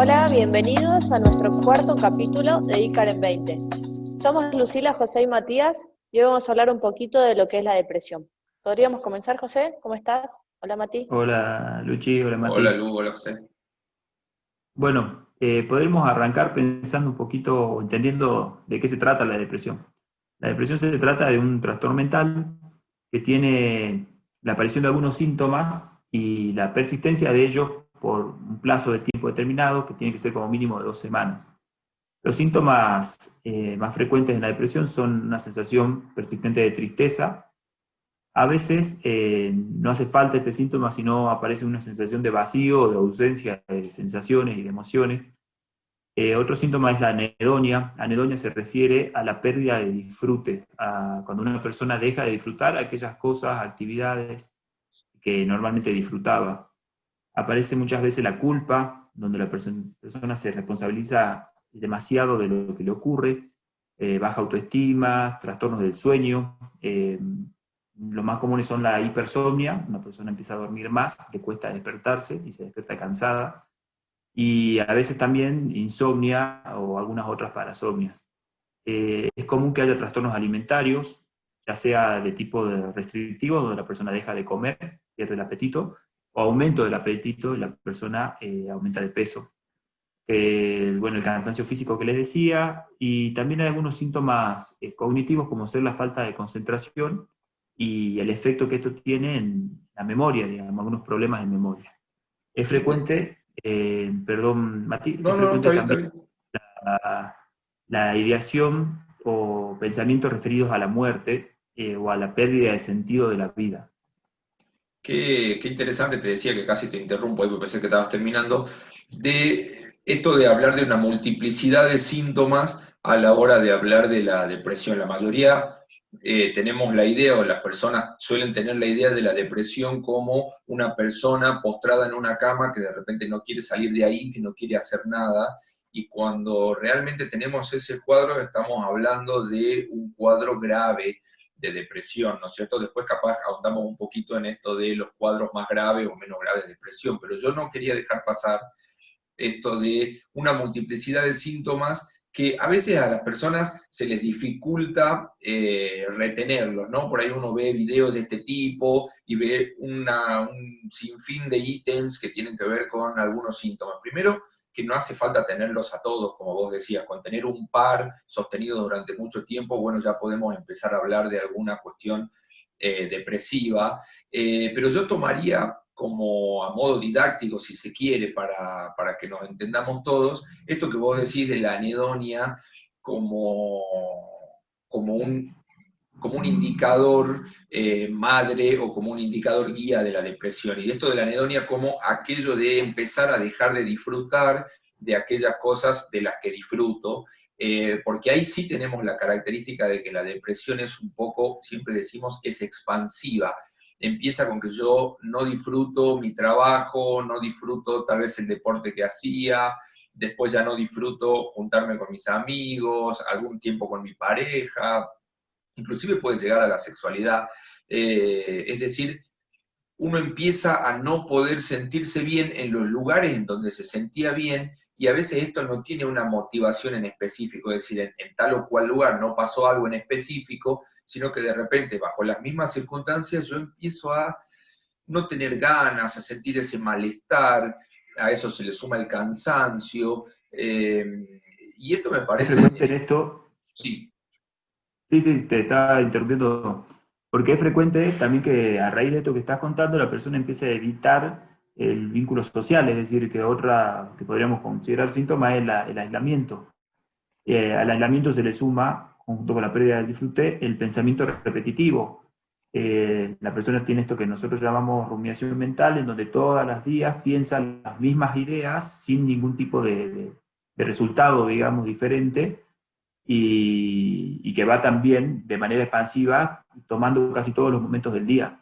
Hola, bienvenidos a nuestro cuarto capítulo de ICAR en 20. Somos Lucila, José y Matías y hoy vamos a hablar un poquito de lo que es la depresión. ¿Podríamos comenzar, José? ¿Cómo estás? Hola, Mati. Hola Luchi, hola Hola Mati. Lu, hola José. Bueno, podremos arrancar pensando un poquito, entendiendo de qué se trata la depresión. La depresión se trata de un trastorno mental que tiene la aparición de algunos síntomas y la persistencia de ellos por un plazo de tiempo determinado, que tiene que ser como mínimo de 2 semanas. Los síntomas más frecuentes en la depresión son una sensación persistente de tristeza. A veces no hace falta este síntoma, sino aparece una sensación de vacío, de ausencia de sensaciones y de emociones. Otro síntoma es la anedonia. Anedonia se refiere a la pérdida de disfrute, a cuando una persona deja de disfrutar aquellas cosas, actividades que normalmente disfrutaba. Aparece muchas veces la culpa, donde la persona se responsabiliza demasiado de lo que le ocurre, baja autoestima, trastornos del sueño. Los más comunes son la hipersomnia, una persona empieza a dormir más, le cuesta despertarse y se despierta cansada, y a veces también insomnia o algunas otras parasomnias. Es común que haya trastornos alimentarios, ya sea de tipo restrictivo, donde la persona deja de comer, pierde el apetito, o aumento del apetito y la persona aumenta de peso. Bueno, el cansancio físico que les decía, y también hay algunos síntomas cognitivos como ser la falta de concentración y el efecto que esto tiene en la memoria, digamos, algunos problemas de memoria. Es Y frecuente, perdón, Mati, es no, no, no, está frecuente bien, está también bien. la ideación o pensamientos referidos a la muerte o a la pérdida de sentido de la vida. Qué interesante, te decía que casi te interrumpo ahí porque pensé que estabas terminando, de esto de hablar de una multiplicidad de síntomas a la hora de hablar de la depresión. La mayoría tenemos la idea, o las personas suelen tener la idea de la depresión como una persona postrada en una cama que de repente no quiere salir de ahí, que no quiere hacer nada, y cuando realmente tenemos ese cuadro estamos hablando de un cuadro grave de depresión, ¿no es cierto? Después capaz ahondamos un poquito en esto de los cuadros más graves o menos graves de depresión, pero yo no quería dejar pasar esto de una multiplicidad de síntomas que a veces a las personas se les dificulta retenerlos, ¿no? Por ahí uno ve videos de este tipo y ve un sinfín de ítems que tienen que ver con algunos síntomas. Primero, que no hace falta tenerlos a todos, como vos decías, con tener un par sostenido durante mucho tiempo, bueno, ya podemos empezar a hablar de alguna cuestión depresiva, pero yo tomaría como a modo didáctico, si se quiere, para que nos entendamos todos, esto que vos decís de la anedonia como, como un como un indicador madre o como un indicador guía de la depresión. Y esto de la anedonia como aquello de empezar a dejar de disfrutar de aquellas cosas de las que disfruto, porque ahí sí tenemos la característica de que la depresión es un poco, siempre decimos, es expansiva. Empieza con que yo no disfruto mi trabajo, no disfruto tal vez el deporte que hacía, después ya no disfruto juntarme con mis amigos, algún tiempo con mi pareja, inclusive puede llegar a la sexualidad. Es decir, uno empieza a no poder sentirse bien en los lugares en donde se sentía bien, y a veces esto no tiene una motivación en específico, es decir, en tal o cual lugar no pasó algo en específico, sino que de repente, bajo las mismas circunstancias, yo empiezo a no tener ganas, a sentir ese malestar, a eso se le suma el cansancio, y esto me Es parece, frecuente en esto, sí, sí, sí, te estaba interrumpiendo, porque es frecuente también que a raíz de esto que estás contando, la persona empiece a evitar el vínculo social, es decir, que otra que podríamos considerar síntoma es el aislamiento. Al aislamiento se le suma, junto con la pérdida del disfrute, el pensamiento repetitivo. La persona tiene esto que nosotros llamamos rumiación mental, en donde todos los días piensan las mismas ideas sin ningún tipo de resultado, digamos, diferente, y que va también de manera expansiva, tomando casi todos los momentos del día.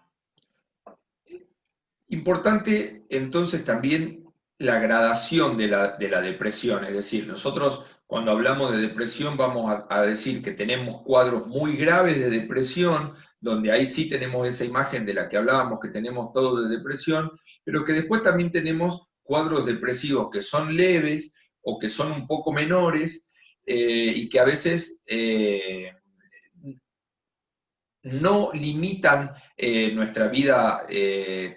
importante entonces también la gradación de la depresión, es decir, nosotros cuando hablamos de depresión vamos a decir que tenemos cuadros muy graves de depresión, donde ahí sí tenemos esa imagen de la que hablábamos, que tenemos todo de depresión, pero que después también tenemos cuadros depresivos que son leves o que son un poco menores y que a veces no limitan nuestra vida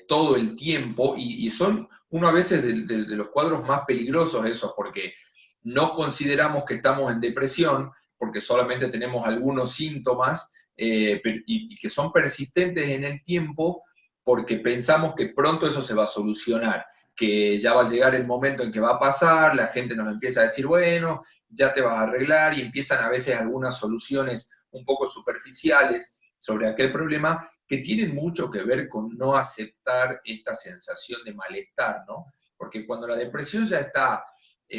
todo el tiempo y son uno a veces de los cuadros más peligrosos esos, porque no consideramos que estamos en depresión, porque solamente tenemos algunos síntomas y que son persistentes en el tiempo, porque pensamos que pronto eso se va a solucionar, que ya va a llegar el momento en que va a pasar, la gente nos empieza a decir, bueno, ya te vas a arreglar, y empiezan a veces algunas soluciones un poco superficiales sobre aquel problema que tienen mucho que ver con no aceptar esta sensación de malestar, ¿no? Porque cuando la depresión ya está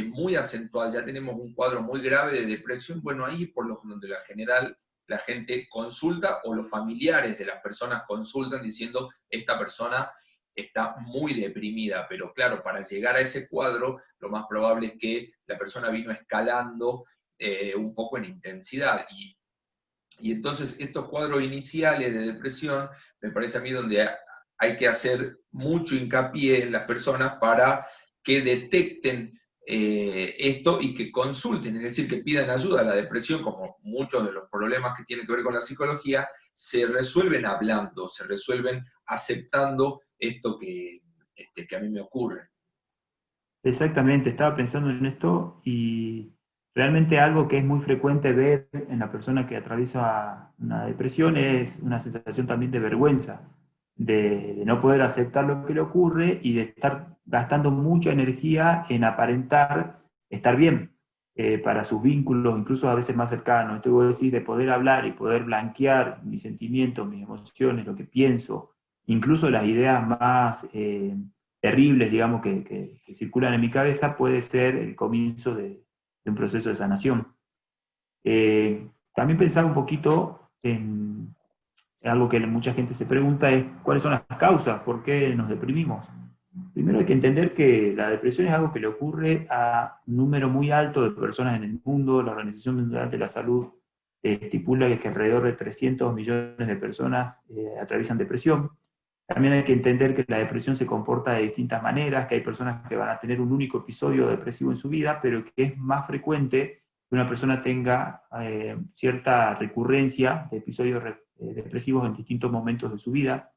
muy acentuada, ya tenemos un cuadro muy grave de depresión, bueno, ahí por lo general la gente consulta o los familiares de las personas consultan diciendo esta persona está muy deprimida, pero claro, para llegar a ese cuadro lo más probable es que la persona vino escalando un poco en intensidad y entonces estos cuadros iniciales de depresión, me parece a mí donde hay que hacer mucho hincapié en las personas para que detecten esto y que consulten, es decir, que pidan ayuda. La depresión, como muchos de los problemas que tienen que ver con la psicología, se resuelven hablando, se resuelven aceptando esto que a mí me ocurre. Exactamente, estaba pensando en esto y realmente algo que es muy frecuente ver en la persona que atraviesa una depresión es una sensación también de vergüenza, de no poder aceptar lo que le ocurre y de estar gastando mucha energía en aparentar estar bien para sus vínculos, incluso a veces más cercanos. Esto vos decís de poder hablar y poder blanquear mis sentimientos, mis emociones, lo que pienso, incluso las ideas más terribles, digamos, que circulan en mi cabeza, puede ser el comienzo de un proceso de sanación. También pensaba un poquito en algo que mucha gente se pregunta, es cuáles son las causas, por qué nos deprimimos. Primero hay que entender que la depresión es algo que le ocurre a un número muy alto de personas en el mundo. La Organización Mundial de la Salud estipula que alrededor de 300 millones de personas atraviesan depresión. También hay que entender que la depresión se comporta de distintas maneras, que hay personas que van a tener un único episodio depresivo en su vida, pero que es más frecuente que una persona tenga cierta recurrencia de episodios depresivos en distintos momentos de su vida.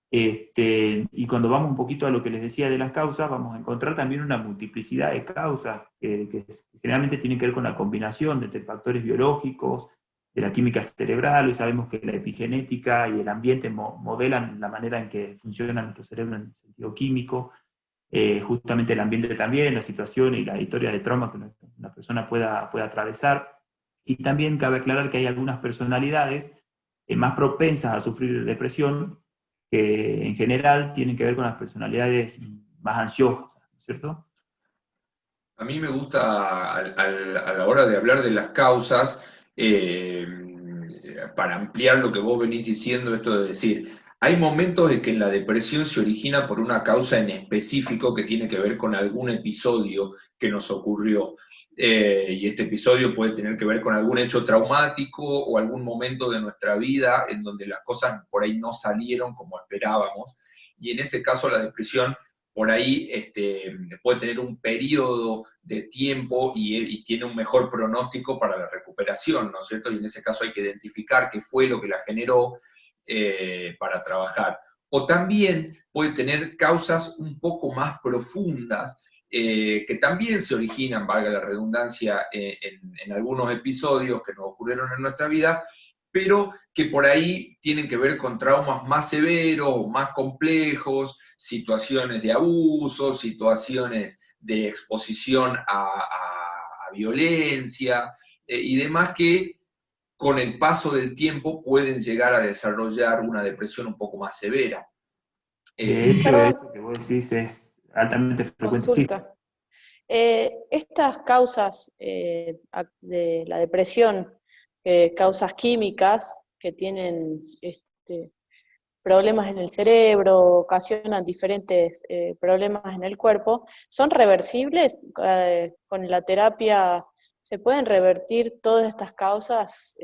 Y cuando vamos un poquito a lo que les decía de las causas, vamos a encontrar también una multiplicidad de causas que generalmente tienen que ver con la combinación de factores biológicos, de la química cerebral, y sabemos que la epigenética y el ambiente modelan la manera en que funciona nuestro cerebro en el sentido químico, justamente el ambiente también, la situación y la historia de trauma que una persona pueda atravesar. Y también cabe aclarar que hay algunas personalidades más propensas a sufrir depresión, que en general tienen que ver con las personalidades más ansiosas, ¿no es cierto? A mí me gusta a la hora de hablar de las causas, eh, para ampliar lo que vos venís diciendo, esto de decir, hay momentos en que la depresión se origina por una causa en específico que tiene que ver con algún episodio que nos ocurrió. Y este episodio puede tener que ver con algún hecho traumático o algún momento de nuestra vida en donde las cosas por ahí no salieron como esperábamos. Y en ese caso la depresión por ahí puede tener un periodo de tiempo y tiene un mejor pronóstico para la recuperación, ¿no es cierto? Y en ese caso hay que identificar qué fue lo que la generó para trabajar. O también puede tener causas un poco más profundas que también se originan, valga la redundancia, en algunos episodios que nos ocurrieron en nuestra vida, pero que por ahí tienen que ver con traumas más severos, más complejos, situaciones de abuso, situaciones de exposición a violencia y demás que con el paso del tiempo pueden llegar a desarrollar una depresión un poco más severa. De hecho, Perdón, eso que vos decís es altamente frecuente. Sí, consulta. Estas causas de la depresión, causas químicas que tienen problemas en el cerebro, ocasionan diferentes problemas en el cuerpo, ¿son reversibles? ¿Con la terapia se pueden revertir todas estas causas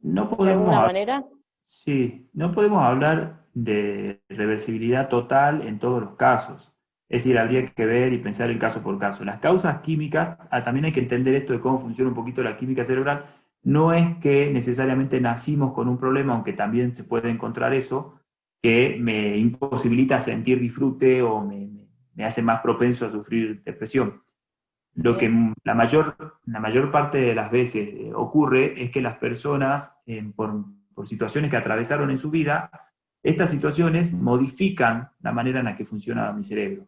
no de podemos alguna hablar, manera? sí, no podemos hablar de reversibilidad total en todos los casos. Es decir, habría que ver y pensar el caso por caso. Las causas químicas, también hay que entender esto de cómo funciona un poquito la química cerebral. No es que necesariamente nacimos con un problema, aunque también se puede encontrar eso, que me imposibilita sentir disfrute o me hace más propenso a sufrir depresión. Lo que Bien. la mayor parte de las veces ocurre es que las personas, por situaciones que atravesaron en su vida, estas situaciones modifican la manera en la que funciona mi cerebro.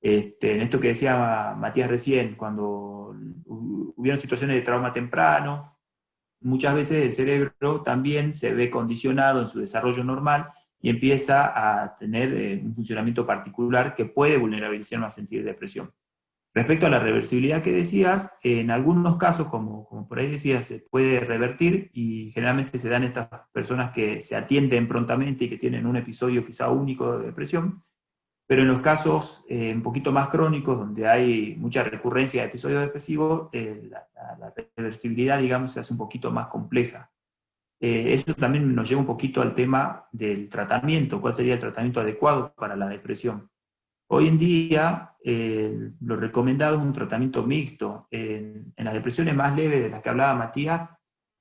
En esto que decía Matías recién, cuando hubieron situaciones de trauma temprano, muchas veces el cerebro también se ve condicionado en su desarrollo normal y empieza a tener un funcionamiento particular que puede vulnerabilizarnos a sentir depresión. Respecto a la reversibilidad que decías, en algunos casos, como por ahí decías, se puede revertir y generalmente se dan estas personas que se atienden prontamente y que tienen un episodio quizá único de depresión, pero en los casos un poquito más crónicos, donde hay mucha recurrencia de episodios depresivos, la reversibilidad, digamos, se hace un poquito más compleja. Eso también nos lleva un poquito al tema del tratamiento, cuál sería el tratamiento adecuado para la depresión. Hoy en día, lo recomendado es un tratamiento mixto. En las depresiones más leves de las que hablaba Matías,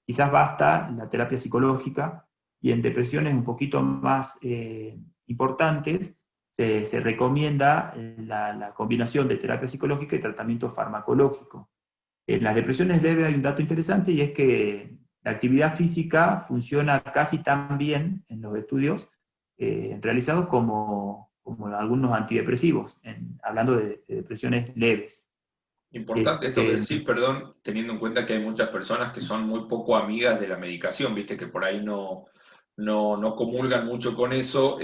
quizás basta la terapia psicológica, y en depresiones un poquito más importantes, se recomienda la combinación de terapia psicológica y tratamiento farmacológico. En las depresiones leves hay un dato interesante, y es que la actividad física funciona casi tan bien en los estudios realizados como algunos antidepresivos, hablando de depresiones leves. Importante esto que decís, perdón, teniendo en cuenta que hay muchas personas que son muy poco amigas de la medicación, viste, que por ahí no comulgan mucho con eso,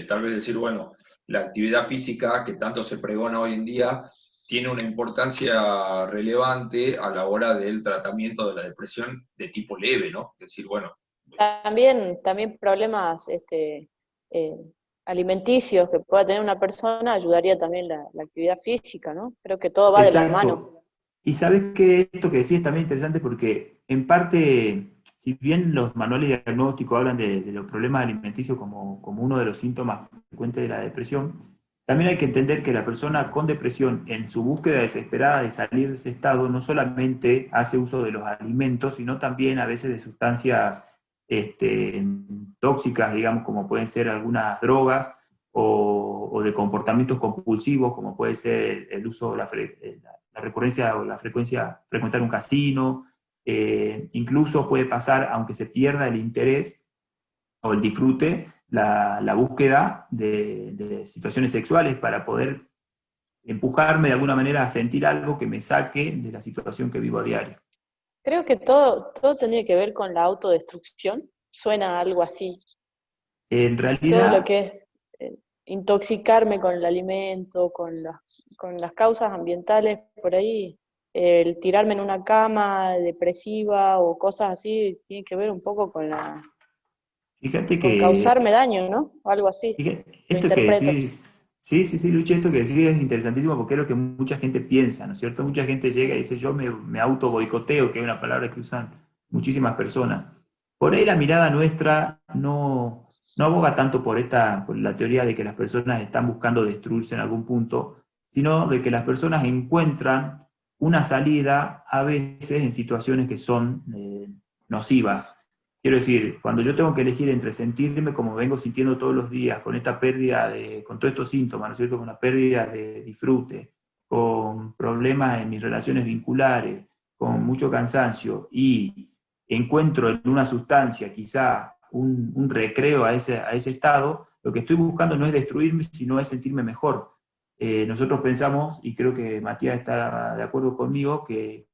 tal vez decir, bueno, la actividad física que tanto se pregona hoy en día tiene una importancia relevante a la hora del tratamiento de la depresión de tipo leve, ¿no? Es decir, bueno. También problemas eh, alimenticios que pueda tener una persona ayudaría también la actividad física, ¿no? Creo que todo va de la mano. Exacto. Y sabes que esto que decís es también interesante porque, en parte, si bien los manuales diagnósticos hablan de los problemas alimenticios como uno de los síntomas frecuentes de la depresión, también hay que entender que la persona con depresión, en su búsqueda desesperada de salir de ese estado, no solamente hace uso de los alimentos, sino también a veces de sustancias tóxicas, digamos, como pueden ser algunas drogas, o de comportamientos compulsivos, como puede ser el uso, la recurrencia o la frecuencia, frecuentar un casino. Incluso puede pasar, aunque se pierda el interés o el disfrute, la búsqueda de situaciones sexuales para poder empujarme de alguna manera a sentir algo que me saque de la situación que vivo a diario. Creo que todo tendría que ver con la autodestrucción, suena algo así. En Todo lo realidad, que es intoxicarme con el alimento, con las causas ambientales, por ahí, el tirarme en una cama depresiva o cosas así, tiene que ver un poco fíjate con que causarme daño, ¿no? Algo así, lo esto que interpreto. decís, sí, Lucho, esto que decís es interesantísimo porque es lo que mucha gente piensa, ¿no es cierto? Mucha gente llega y dice, yo me auto boicoteo, que es una palabra que usan muchísimas personas. Por ahí la mirada nuestra no aboga tanto por la teoría de que las personas están buscando destruirse en algún punto, sino de que las personas encuentran una salida a veces en situaciones que son nocivas. Quiero decir, cuando yo tengo que elegir entre sentirme como vengo sintiendo todos los días, con esta pérdida con todos estos síntomas, ¿no es cierto? Con la pérdida de disfrute, con problemas en mis relaciones vinculares, con mucho cansancio, y encuentro en una sustancia quizá un recreo a ese estado, lo que estoy buscando no es destruirme, sino es sentirme mejor. Nosotros pensamos, y creo que Matías está de acuerdo conmigo, que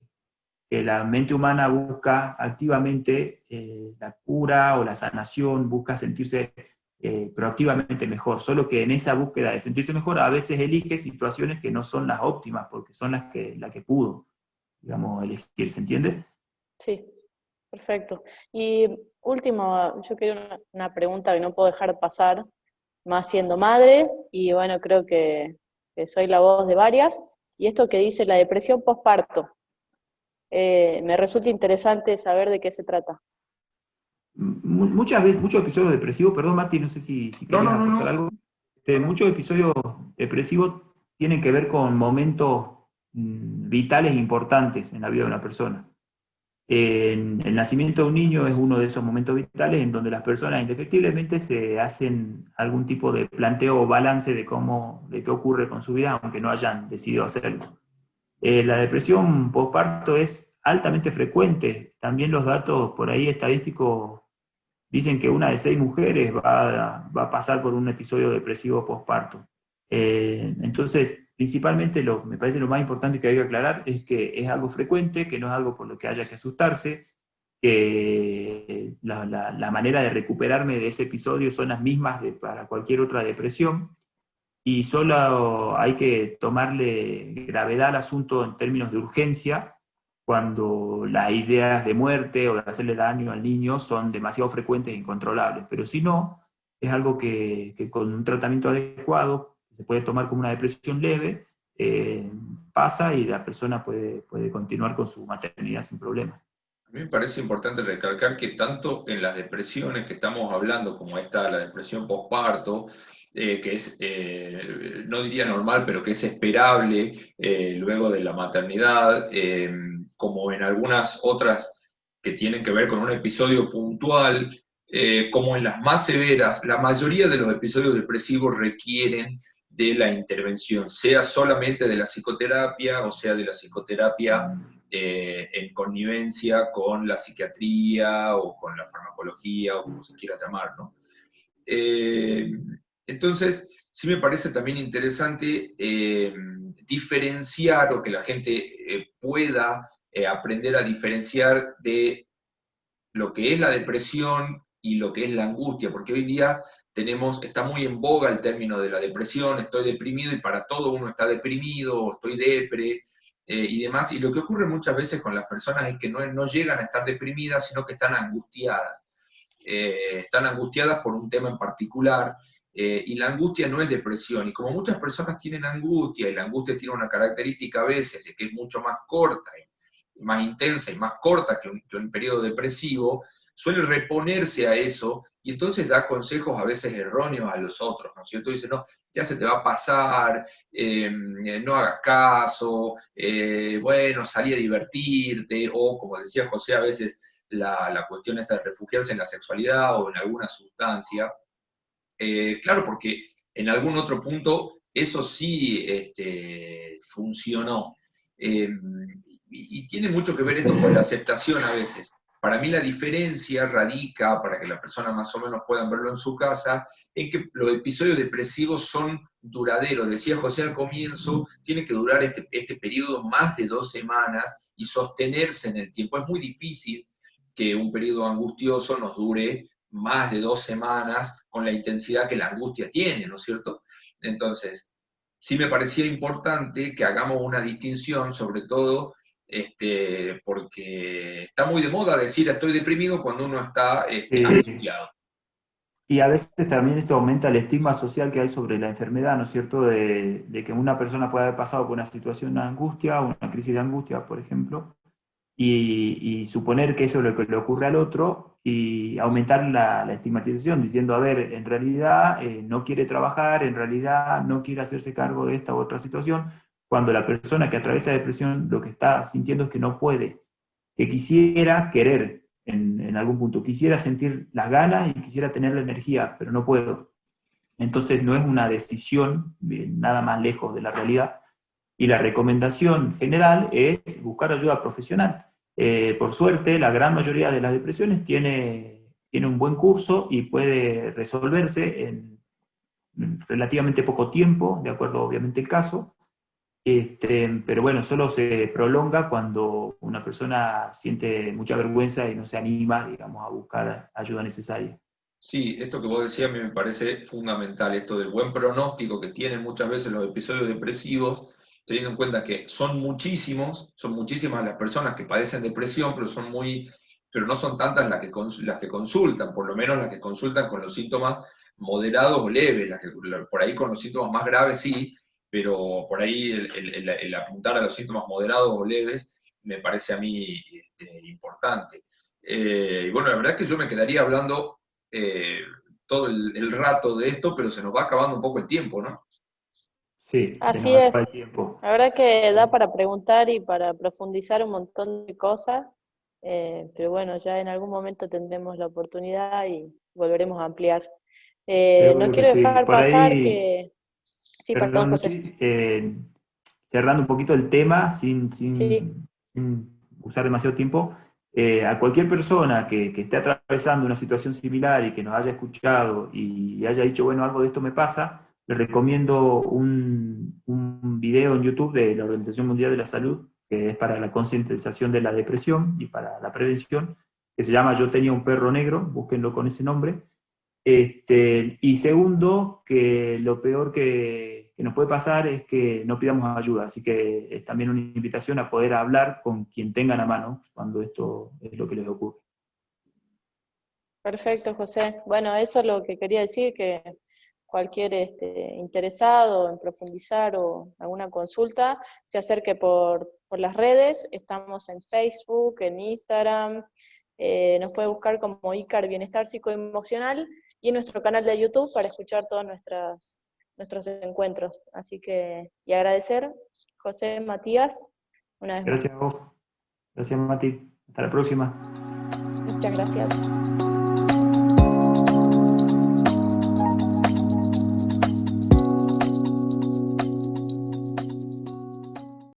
la mente humana busca activamente la cura o la sanación, busca sentirse proactivamente mejor, solo que en esa búsqueda de sentirse mejor a veces elige situaciones que no son las óptimas, porque son las que pudo, digamos, elegir, ¿se entiende? Sí, perfecto. Y último, yo quería una pregunta que no puedo dejar pasar, más siendo madre, y bueno, creo que soy la voz de varias, y esto que dice la depresión postparto. Me resulta interesante saber de qué se trata. Muchas veces, muchos episodios depresivos, perdón Mati, no sé si No, querías no, no, aportar no. algo. muchos episodios depresivos tienen que ver con momentos vitales importantes en la vida de una persona. El nacimiento de un niño es uno de esos momentos vitales en donde las personas indefectiblemente se hacen algún tipo de planteo o balance de qué ocurre con su vida, aunque no hayan decidido hacerlo. La depresión postparto es altamente frecuente. También los datos por ahí estadísticos dicen que una de 6 mujeres va a pasar por un episodio depresivo postparto. Entonces, principalmente me parece lo más importante que hay que aclarar es que es algo frecuente, que no es algo por lo que haya que asustarse, que la manera de recuperarme de ese episodio son las mismas para cualquier otra depresión, y solo hay que tomarle gravedad al asunto en términos de urgencia cuando las ideas de muerte o de hacerle daño al niño son demasiado frecuentes e incontrolables. Pero si no, es algo que con un tratamiento adecuado se puede tomar como una depresión leve, pasa y la persona puede continuar con su maternidad sin problemas. A mí me parece importante recalcar que tanto en las depresiones que estamos hablando, como esta, la depresión postparto, que es, no diría normal, pero que es esperable luego de la maternidad, como en algunas otras que tienen que ver con un episodio puntual, como en las más severas, la mayoría de los episodios depresivos requieren de la intervención, sea solamente de la psicoterapia o sea de la psicoterapia en connivencia con la psiquiatría o con la farmacología o como se quiera llamar, ¿no? Entonces, sí me parece también interesante diferenciar o que la gente pueda aprender a diferenciar de lo que es la depresión y lo que es la angustia, porque hoy día está muy en boga el término de la depresión, estoy deprimido y para todo uno está deprimido, o estoy depre, y demás, y lo que ocurre muchas veces con las personas es que no llegan a estar deprimidas, sino que están angustiadas. Están angustiadas por un tema en particular, y la angustia no es depresión, y como muchas personas tienen angustia, y la angustia tiene una característica a veces de que es mucho más corta, y más intensa y más corta que un periodo depresivo, suele reponerse a eso, y entonces da consejos a veces erróneos a los otros, ¿no es cierto? Dice, no, ya se te va a pasar, no hagas caso, bueno, salí a divertirte, o como decía José, a veces la cuestión es de refugiarse en la sexualidad o en alguna sustancia. Claro, porque en algún otro punto eso sí funcionó. Y tiene mucho que ver esto con la aceptación a veces. Para mí la diferencia radica, para que la persona más o menos puedan verlo en su casa, en que los episodios depresivos son duraderos. Decía José al comienzo, tiene que durar este periodo más de 2 semanas y sostenerse en el tiempo. Es muy difícil que un periodo angustioso nos dure más de 2 semanas con la intensidad que la angustia tiene, ¿no es cierto? Entonces, sí me parecía importante que hagamos una distinción, sobre todo porque está muy de moda decir estoy deprimido cuando uno está angustiado. Y a veces también esto aumenta el estigma social que hay sobre la enfermedad, ¿no es cierto? De que una persona puede haber pasado por una situación de angustia, una crisis de angustia, por ejemplo, y suponer que eso es lo que le ocurre al otro y aumentar la estigmatización, diciendo, a ver, en realidad no quiere trabajar, en realidad no quiere hacerse cargo de esta u otra situación, cuando la persona que atraviesa depresión lo que está sintiendo es que no puede, que quisiera querer en algún punto, quisiera sentir las ganas y quisiera tener la energía, pero no puedo. Entonces no es una decisión nada más lejos de la realidad, y la recomendación general es buscar ayuda profesional. Por suerte, la gran mayoría de las depresiones tiene un buen curso y puede resolverse en relativamente poco tiempo, de acuerdo obviamente al caso, pero bueno, solo se prolonga cuando una persona siente mucha vergüenza y no se anima, digamos, a buscar ayuda necesaria. Sí, esto que vos decías a mí me parece fundamental, esto del buen pronóstico que tienen muchas veces los episodios depresivos, teniendo en cuenta que son muchísimas las personas que padecen depresión, pero no son tantas las que consultan, por lo menos las que consultan con los síntomas moderados o leves, por ahí con los síntomas más graves sí, pero por ahí el apuntar a los síntomas moderados o leves me parece a mí importante. Y bueno, la verdad es que yo me quedaría hablando todo el rato de esto, pero se nos va acabando un poco el tiempo, ¿no? Sí, se Así nos acaba el es. tiempo. La verdad que da para preguntar y para profundizar un montón de cosas, pero bueno, ya en algún momento tendremos la oportunidad y volveremos a ampliar. No Seguro que quiero sí. dejar Por pasar ahí, que... Sí, perdón, perdón, José. Luchi, cerrando un poquito el tema, Sí, sin usar demasiado tiempo, a cualquier persona que esté atravesando una situación similar y que nos haya escuchado y haya dicho, bueno, algo de esto me pasa, le recomiendo un video en YouTube de la Organización Mundial de la Salud, que es para la concientización de la depresión y para la prevención, que se llama Yo tenía un perro negro, búsquenlo con ese nombre. Y segundo, que lo peor que nos puede pasar es que no pidamos ayuda, así que es también una invitación a poder hablar con quien tengan a mano cuando esto es lo que les ocurre. perfecto, José. Bueno, eso es lo que quería decir, que cualquier interesado en profundizar o alguna consulta se acerque por las redes. Estamos en Facebook, en Instagram, nos puede buscar como ICAR Bienestar Psicoemocional y en nuestro canal de YouTube para escuchar todos nuestros encuentros. Así que, y agradecer, José, Matías, una vez Gracias a más. vos, gracias Mati, hasta la próxima. Muchas gracias.